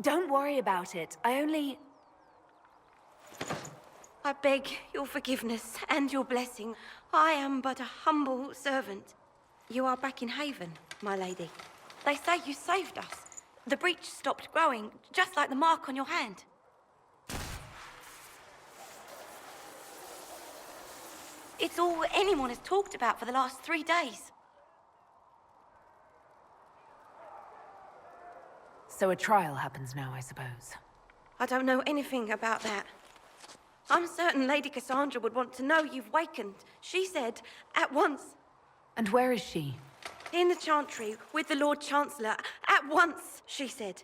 Don't worry about it. I beg your forgiveness and your blessing. I am but a humble servant. You are back in Haven, my lady. They say you saved us. The breach stopped growing, just like the mark on your hand. It's all anyone has talked about for the last 3 days. So a trial happens now, I suppose. I don't know anything about that. I'm certain Lady Cassandra would want to know you've wakened. She said, at once. And where is she? In the Chantry, with the Lord Chancellor. At once, she said.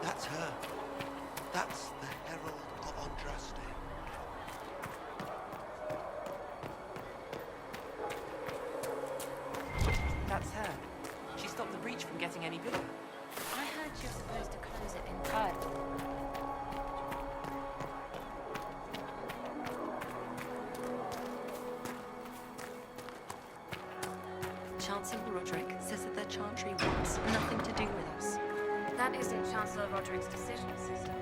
That's her. That's the Herald of Andraste. That's her. She stopped the breach from getting any bigger. I heard you're supposed to close it entirely. Chancellor Roderick says that the Chantry wants nothing to do with us. That isn't Chancellor Roderick's decision, sister.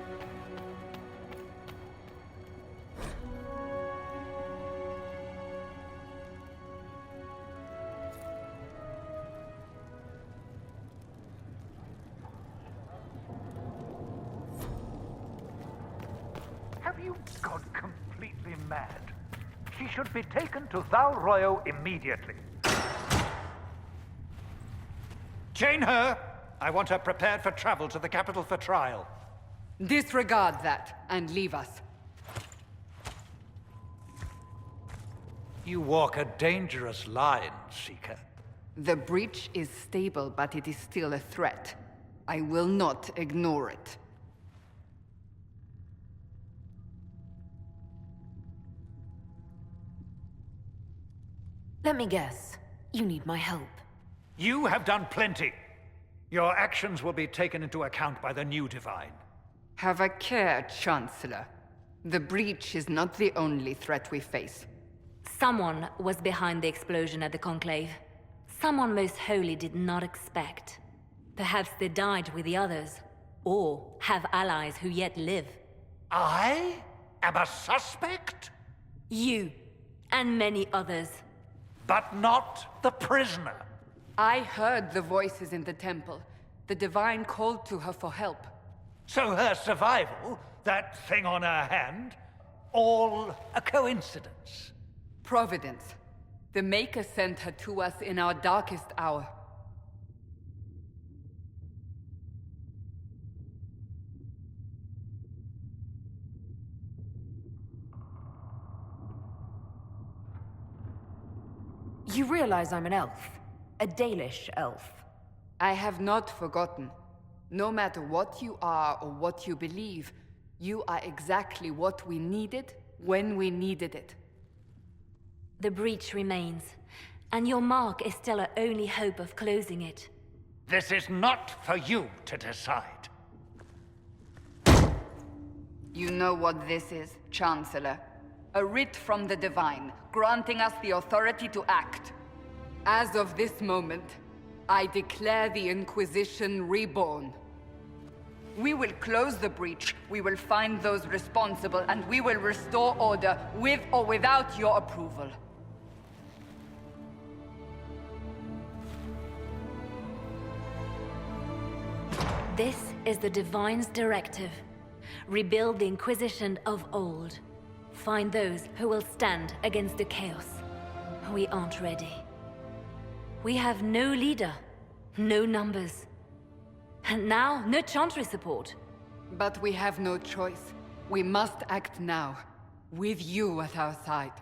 Have you gone completely mad? She should be taken to Val Royo immediately. Chain her! I want her prepared for travel to the capital for trial. Disregard that, and leave us. You walk a dangerous line, Seeker. The breach is stable, but it is still a threat. I will not ignore it. Let me guess. You need my help. You have done plenty. Your actions will be taken into account by the new Divine. Have a care, Chancellor. The breach is not the only threat we face. Someone was behind the explosion at the Conclave. Someone Most Holy did not expect. Perhaps they died with the others, or have allies who yet live. I am a suspect? You, and many others. But not the prisoner. I heard the voices in the temple. The Divine called to her for help. So her survival, that thing on her hand, all a coincidence? Providence. The Maker sent her to us in our darkest hour. You realize I'm an elf. A Dalish elf. I have not forgotten. No matter what you are or what you believe, you are exactly what we needed when we needed it. The breach remains, and your mark is still our only hope of closing it. This is not for you to decide. You know what this is, Chancellor. A writ from the Divine, granting us the authority to act. As of this moment, I declare the Inquisition reborn. We will close the breach, we will find those responsible, and we will restore order, with or without your approval. This is the Divine's directive. Rebuild the Inquisition of old. Find those who will stand against the chaos. We aren't ready. We have no leader, no numbers. And now, no Chantry support. But we have no choice. We must act now, with you at our side.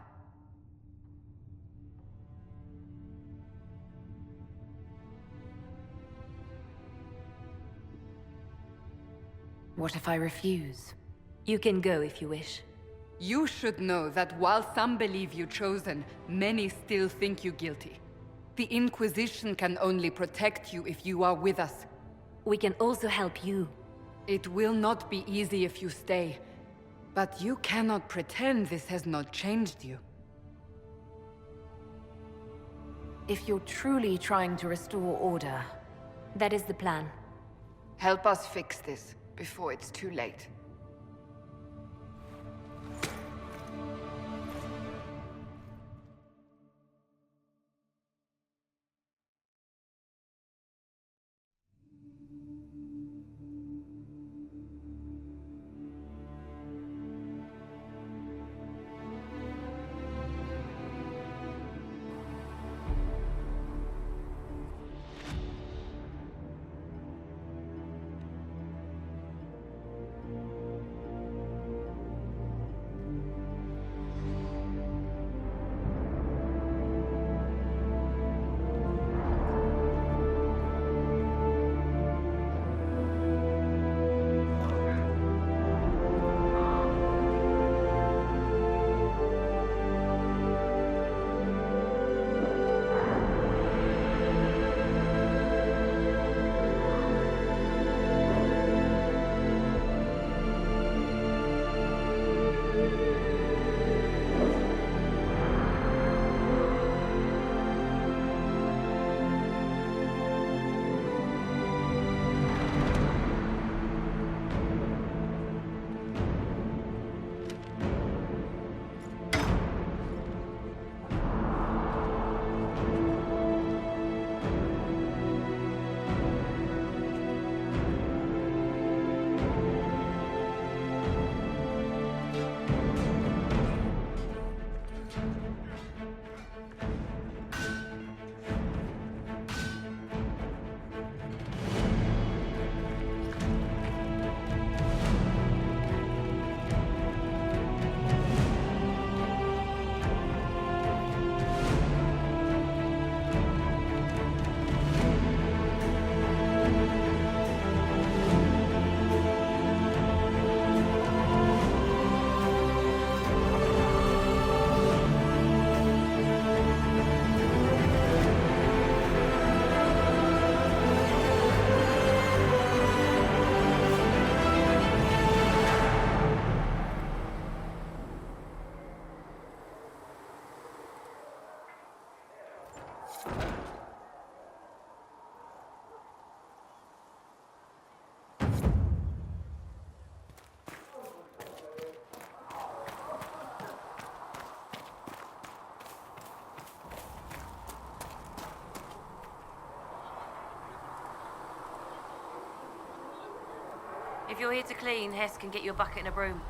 What if I refuse? You can go if you wish. You should know that while some believe you chosen, many still think you guilty. The Inquisition can only protect you if you are with us. We can also help you. It will not be easy if you stay, but you cannot pretend this has not changed you. If you're truly trying to restore order, That is the plan. Help us fix this before it's too late. If you're here to clean, Hess can get you a bucket and a broom.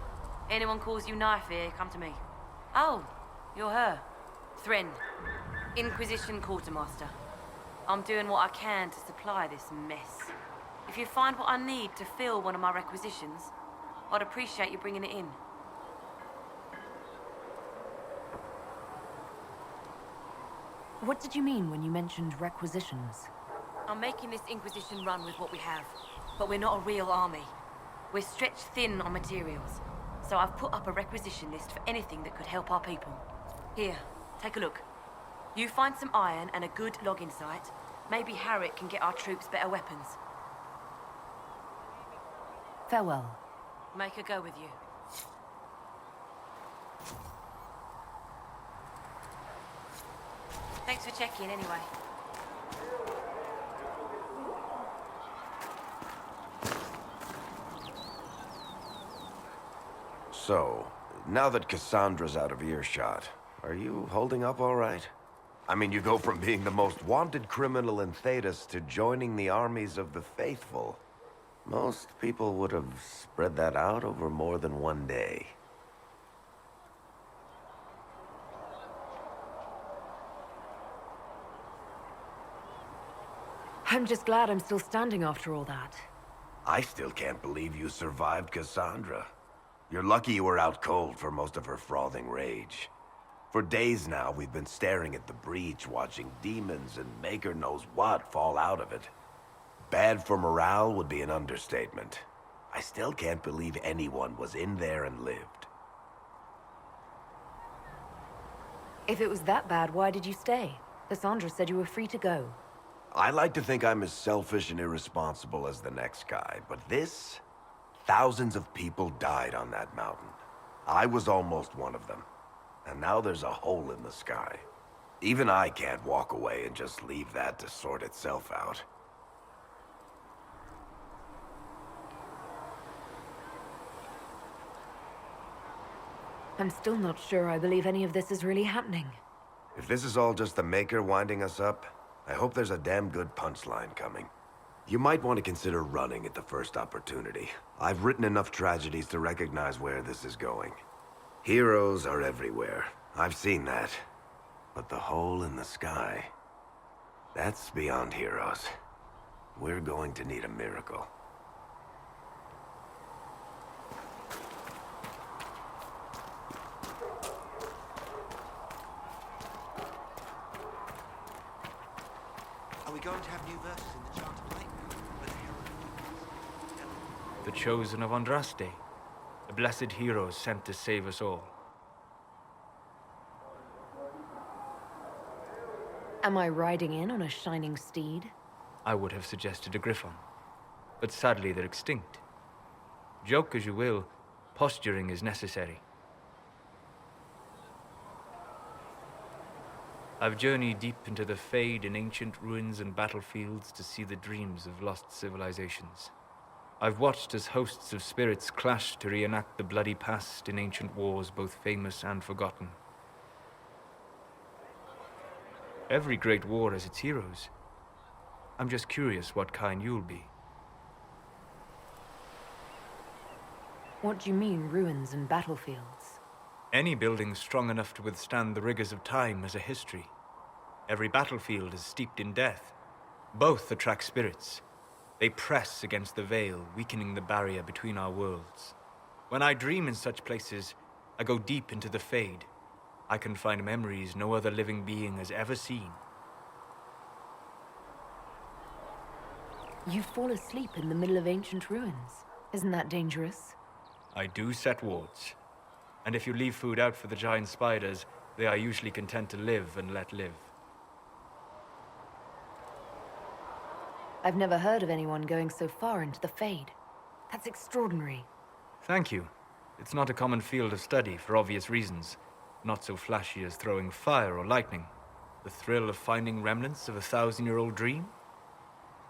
Anyone calls you knife here, come to me. Oh, you're her. Thren, Inquisition Quartermaster. I'm doing what I can to supply this mess. If you find what I need to fill one of my requisitions, I'd appreciate you bringing it in. what did you mean when you mentioned requisitions? I'm making this Inquisition run with what we have, but we're not a real army. We're stretched thin on materials, so I've put up a requisition list for anything that could help our people. Here, take a look. You find some iron and a good logging site, maybe Harriet can get our troops better weapons. Farewell. Make her go with you. Thanks for checking anyway. So, now that Cassandra's out of earshot, are you holding up all right? I mean, you go from being the most wanted criminal in Thedas to joining the armies of the faithful. Most people would have spread that out over more than one day. I'm just glad I'm still standing after all that. I still can't believe you survived Cassandra. You're lucky you were out cold for most of her frothing rage. For days now, we've been staring at the breach, watching demons and maker knows what fall out of it. Bad for morale would be an understatement. I still can't believe anyone was in there and lived. If it was that bad, why did you stay? Cassandra said you were free to go. I like to think I'm as selfish and irresponsible as the next guy, but this... Thousands of people died on that mountain. I was almost one of them. And now there's a hole in the sky. Even I can't walk away and just leave that to sort itself out. I'm still not sure I believe any of this is really happening. If this is all just the Maker winding us up, I hope there's a damn good punchline coming. You might want to consider running at the first opportunity. I've written enough tragedies to recognize where this is going. Heroes are everywhere. I've seen that. But the hole in the sky... that's beyond heroes. We're going to need a miracle. Are we going to have new verses in the Chant of Light now? Where the herald The chosen of Andraste. The blessed heroes sent to save us all. Am I riding in on a shining steed? I would have suggested a griffon, but sadly they're extinct. Joke as you will, posturing is necessary. I've journeyed deep into the Fade in ancient ruins and battlefields to see the dreams of lost civilizations. I've watched as hosts of spirits clash to reenact the bloody past in ancient wars both famous and forgotten. Every great war has its heroes. I'm just curious what kind you'll be. What do you mean, ruins and battlefields? Any building strong enough to withstand the rigors of time has a history. Every battlefield is steeped in death. Both attract spirits. They press against the veil, weakening the barrier between our worlds. When I dream in such places, I go deep into the Fade. I can find memories no other living being has ever seen. You fall asleep in the middle of ancient ruins. Isn't that dangerous? I do set wards. And if you leave food out for the giant spiders, they are usually content to live and let live. I've never heard of anyone going so far into the Fade. That's extraordinary. Thank you. It's not a common field of study for obvious reasons. Not so flashy as throwing fire or lightning. The thrill of finding remnants of a 1,000-year-old dream?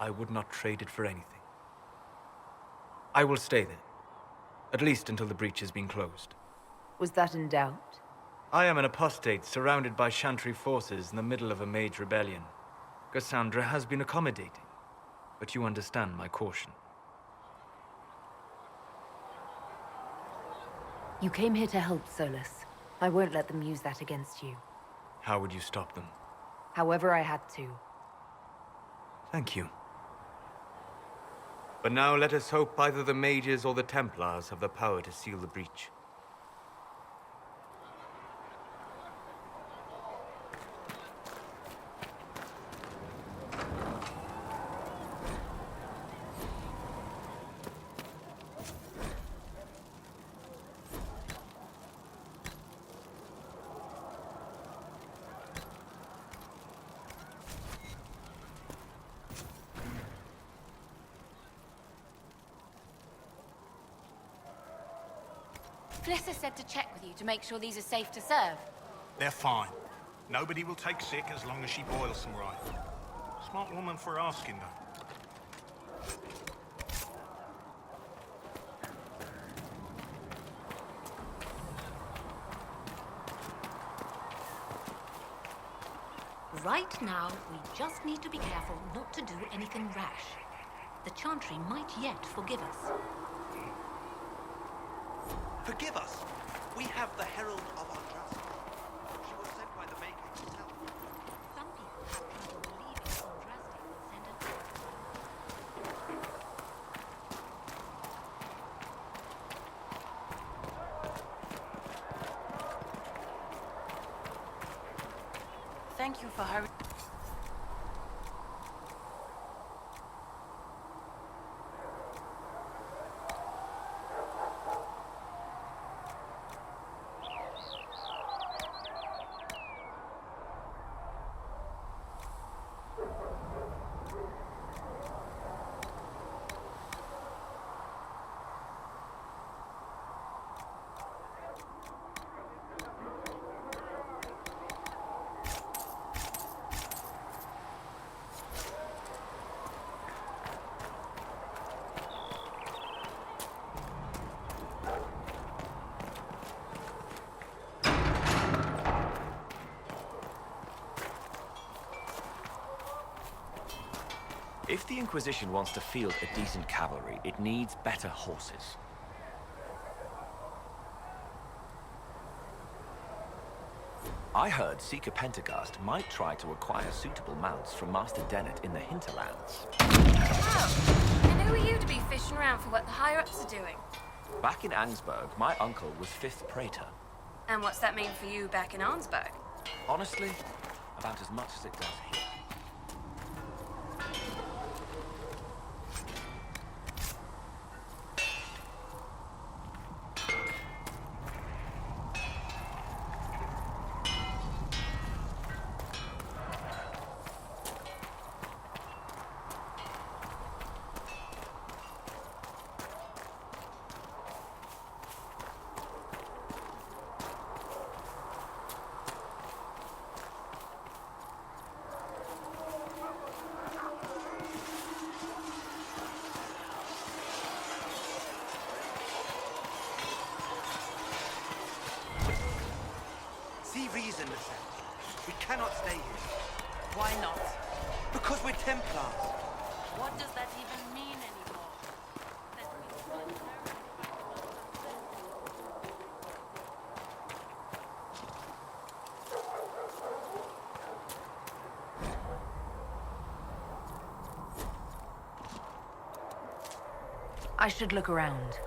I would not trade it for anything. I will stay there. At least until the breach has been closed. Was that in doubt? I am an apostate surrounded by Chantry forces in the middle of a mage rebellion. Cassandra has been accommodating, but you understand my caution. You came here to help, Solus. I won't let them use that against you. How would you stop them? However I had to. Thank you. But now let us hope either the mages or the Templars have the power to seal the breach. Flissa said to check with you to make sure these are safe to serve. They're fine. Nobody will take sick as long as she boils them right. Smart woman for asking, though. Right now, we just need to be careful not to do anything rash. The Chantry might yet forgive us. Forgive us! We have the Herald of Andraste. She was sent by the Maker herself. Some people have trouble believing Andraste will send an Thank you for hurrying. If the Inquisition wants to field a decent cavalry, it needs better horses. I heard Seeker Pentagast might try to acquire suitable mounts from Master Dennett in the hinterlands. Oh, and who are you to be fishing around for what the higher-ups are doing? Back in Angsburg, my uncle was 5th Praetor. And what's that mean for you back in Arnsberg? Honestly, about as much as it does here. See reason, Lieutenant. We cannot stay here. Why not? Because we're Templars. What does that even mean anymore? That we I should look around.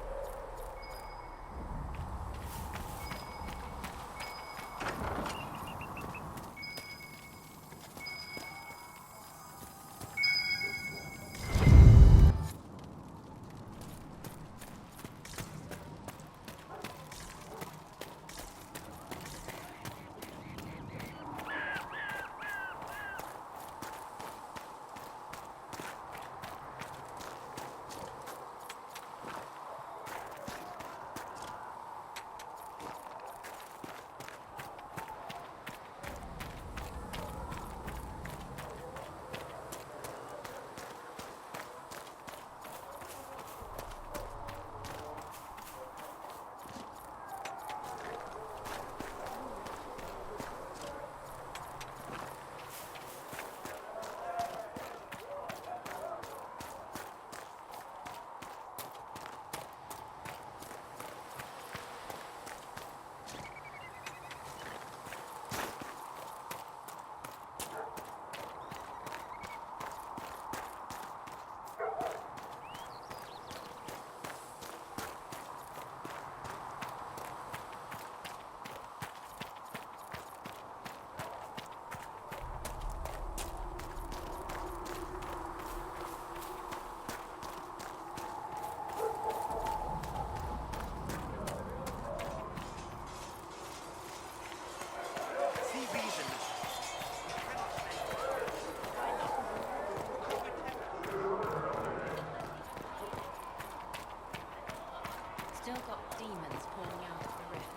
still got demons pouring out of the rift.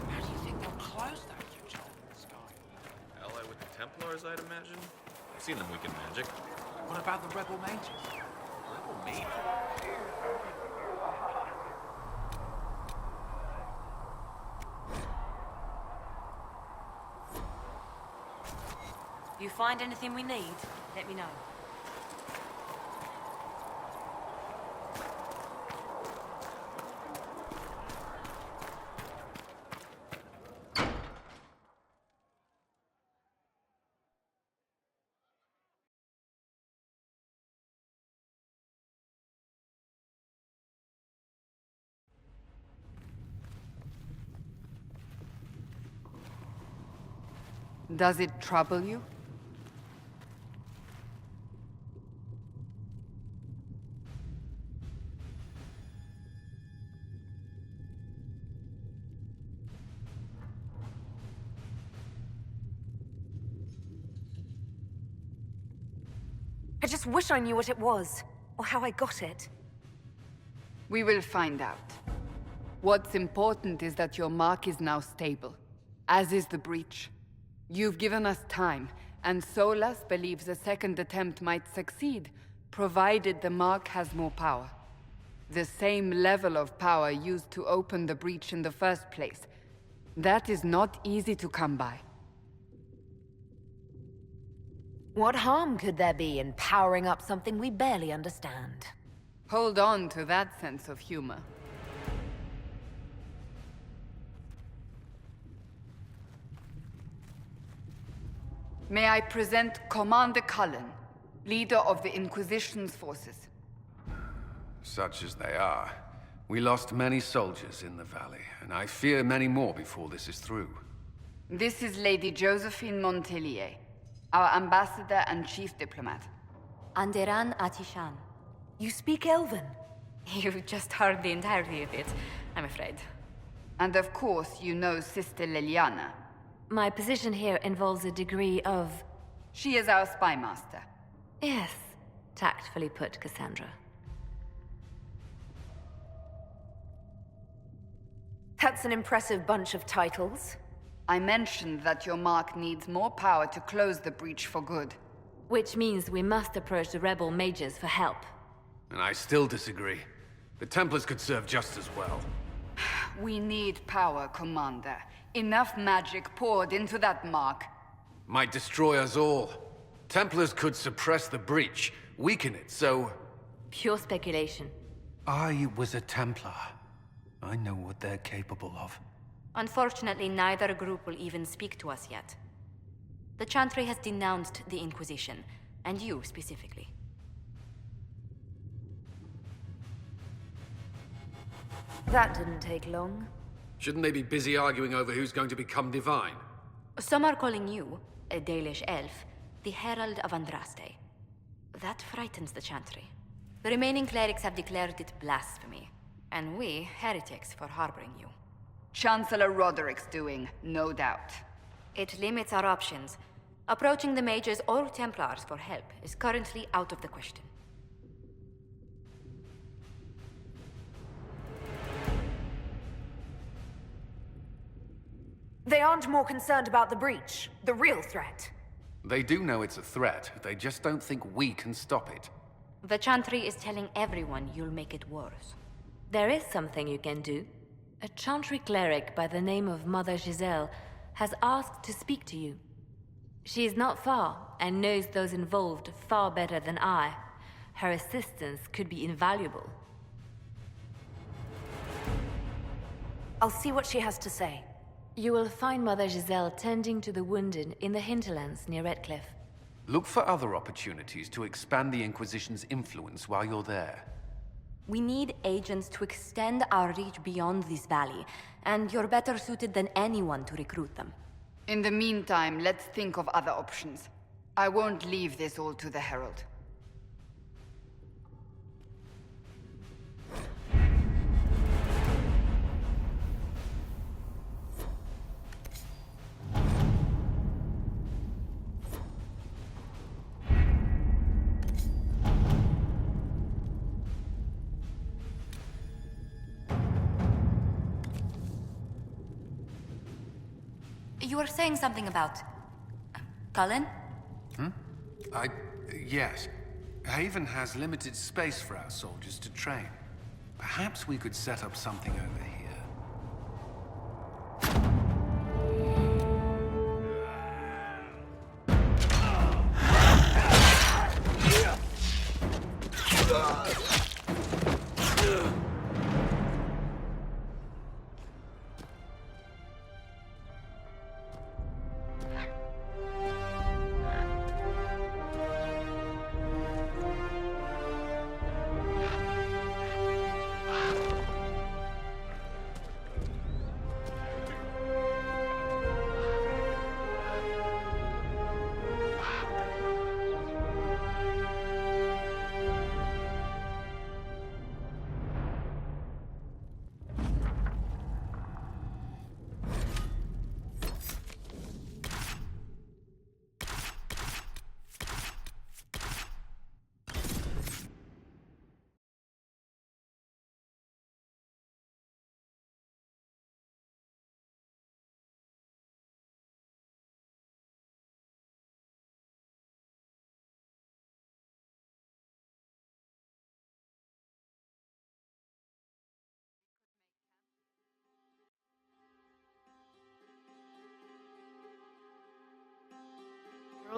How do you think they'll close that huge hole in the sky? Ally with the Templars, I'd imagine. I've seen them weaken magic. What about the rebel mages? Rebel mages? You find anything we need, let me know. Does it trouble you? I just wish I knew what it was, or how I got it. We will find out. What's important is that your mark is now stable, as is the breach. You've given us time, and Solas believes a second attempt might succeed, provided the mark has more power. The same level of power used to open the breach in the first place. That is not easy to come by. What harm could there be in powering up something we barely understand? Hold on to that sense of humor. May I present Commander Cullen, leader of the Inquisition's forces. Such as they are. We lost many soldiers in the valley, and I fear many more before this is through. This is Lady Josephine Montelier, our ambassador and chief diplomat. Anderan Atishan. You speak Elven? You've just heard the entirety of it, I'm afraid. And of course, you know Sister Liliana. My position here involves a degree of... She is our spy master. Yes, tactfully put, Cassandra. That's an impressive bunch of titles. I mentioned that your mark needs more power to close the breach for good. Which means we must approach the rebel mages for help. And I still disagree. The Templars could serve just as well. We need power, Commander. Enough magic poured into that mark. Might destroy us all. Templars could suppress the breach, weaken it, so... Pure speculation. I was a Templar. I know what they're capable of. Unfortunately, neither group will even speak to us yet. The Chantry has denounced the Inquisition, and you specifically. That didn't take long. Shouldn't they be busy arguing over who's going to become divine? Some are calling you, a Dalish elf, the Herald of Andraste. That frightens the Chantry. The remaining clerics have declared it blasphemy, and we, heretics, for harboring you. Chancellor Roderick's doing, no doubt. It limits our options. Approaching the mages or Templars for help is currently out of the question. They aren't more concerned about the breach, the real threat. They do know it's a threat, they just don't think we can stop it. The Chantry is telling everyone you'll make it worse. There is something you can do. A Chantry cleric by the name of Mother Giselle has asked to speak to you. She is not far and knows those involved far better than I. Her assistance could be invaluable. I'll see what she has to say. You will find Mother Giselle tending to the wounded in the hinterlands near Redcliffe. Look for other opportunities to expand the Inquisition's influence while you're there. We need agents to extend our reach beyond this valley, and you're better suited than anyone to recruit them. In the meantime, let's think of other options. I won't leave this all to the Herald. You were saying something about... Cullen? Yes. Haven has limited space for our soldiers to train. Perhaps we could set up something over here.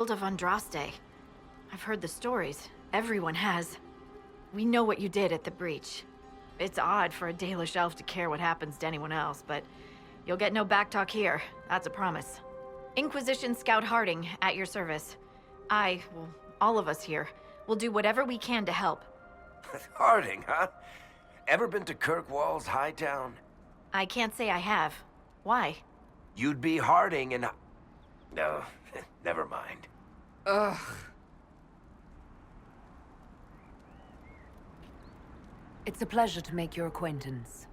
Herald of Andraste. I've heard the stories. Everyone has. We know what you did at the breach. It's odd for a Dalish elf to care what happens to anyone else, but you'll get no backtalk here. That's a promise. Inquisition Scout Harding, at your service. Well, all of us here, will do whatever we can to help. Harding, huh? Ever been to Kirkwall's Hightown? I can't say I have. Why? You'd be Harding and... No, never mind. Ugh. It's a pleasure to make your acquaintance.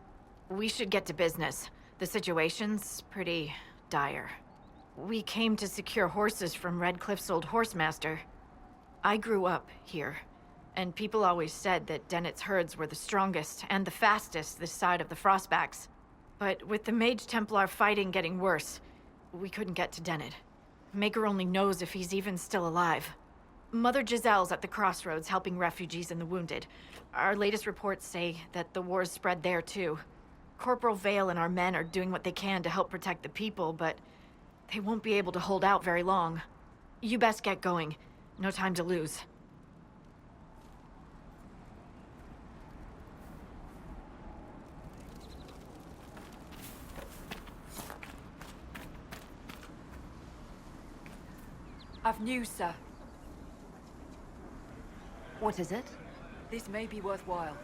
We should get to business. The situation's pretty dire. We came to secure horses from Redcliffe's old horsemaster. I grew up here, and people always said that Dennett's herds were the strongest and the fastest this side of the Frostbacks. But with the Mage Templar fighting getting worse, we couldn't get to Dennett. Maker only knows if he's even still alive. Mother Giselle's at the crossroads helping refugees and the wounded. Our latest reports say that the war's spread there too. Corporal Vale and our men are doing what they can to help protect the people, but they won't be able to hold out very long. You best get going. No time to lose. I've news, sir. What is it? This may be worthwhile.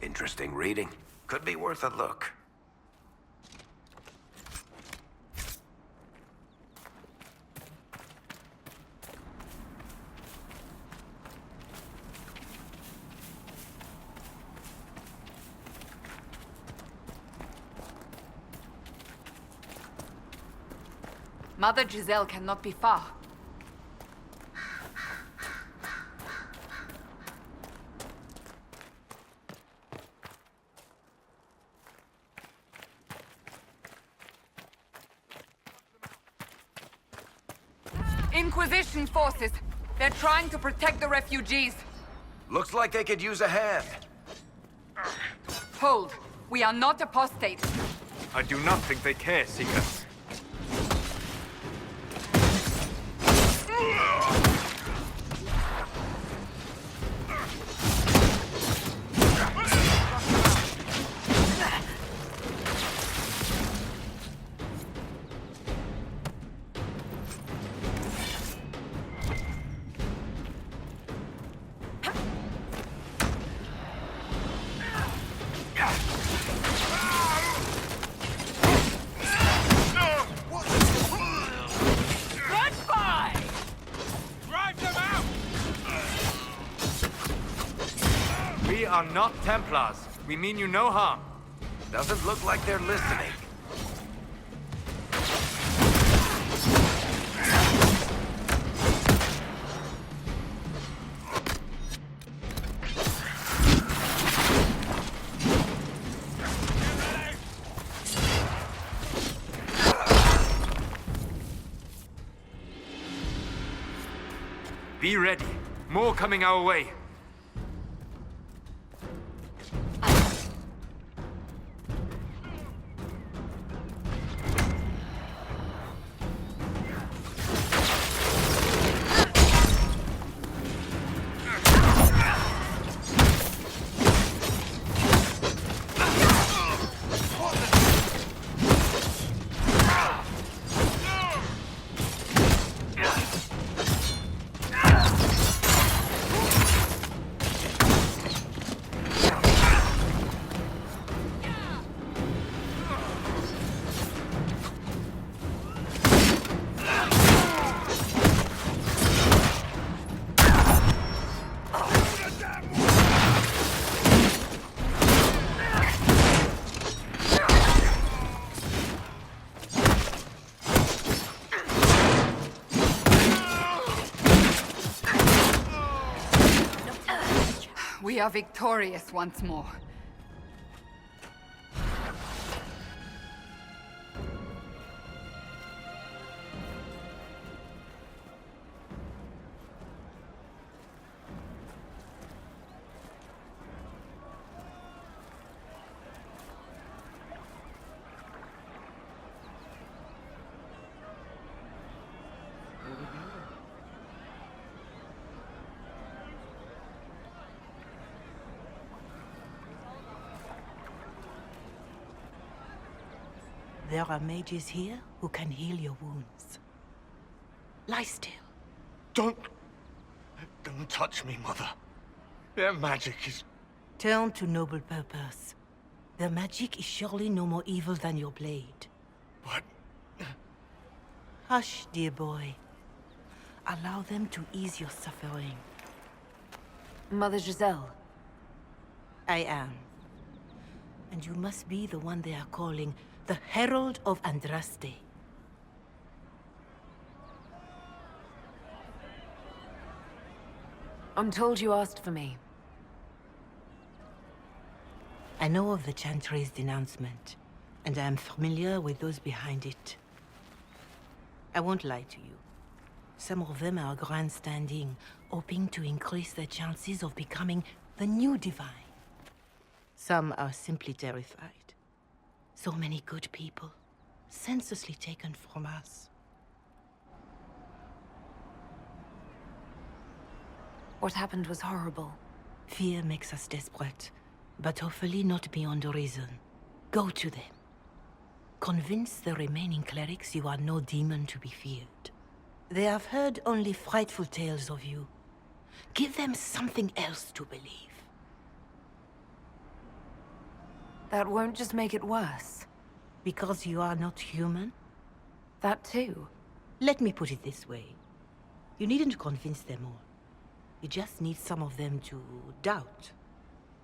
Interesting reading. Could be worth a look. Mother Giselle cannot be far. Inquisition forces! They're trying to protect the refugees! Looks like they could use a hand. Hold! We are not apostates! I do not think they care, Seeker. We are not Templars. We mean you no harm. Doesn't look like they're listening. Be ready. More coming our way. We are victorious once more. There are mages here who can heal your wounds. Lie still. Don't touch me, Mother. Their magic is... Turn to noble purpose. Their magic is surely no more evil than your blade. But... Hush, dear boy. Allow them to ease your suffering. Mother Giselle. I am. And you must be the one they are calling the Herald of Andraste. I'm told you asked for me. I know of the Chantry's denouncement, and I am familiar with those behind it. I won't lie to you. Some of them are grandstanding, hoping to increase their chances of becoming the new divine. Some are simply terrified. So many good people, senselessly taken from us. What happened was horrible. Fear makes us desperate, but hopefully not beyond reason. Go to them. Convince the remaining clerics you are no demon to be feared. They have heard only frightful tales of you. Give them something else to believe. That won't just make it worse. Because you are not human? That too. Let me put it this way. You needn't convince them all. You just need some of them to doubt.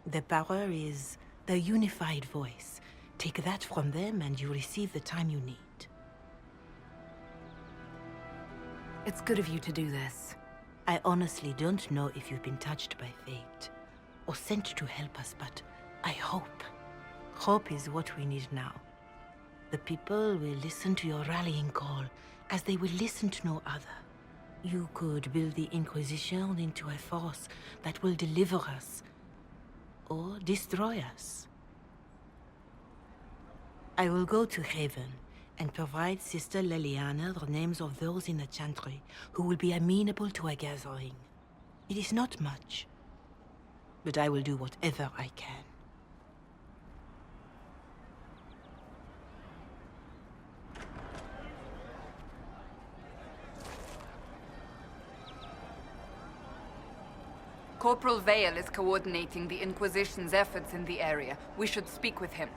Their power is their unified voice. Take that from them and you receive the time you need. It's good of you to do this. I honestly don't know if you've been touched by fate, or sent to help us, but I hope. Hope is what we need now. The people will listen to your rallying call, as they will listen to no other. You could build the Inquisition into a force that will deliver us, or destroy us. I will go to Haven and provide Sister Leliana the names of those in the Chantry who will be amenable to a gathering. It is not much, but I will do whatever I can. Corporal Vale is coordinating the Inquisition's efforts in the area. We should speak with him.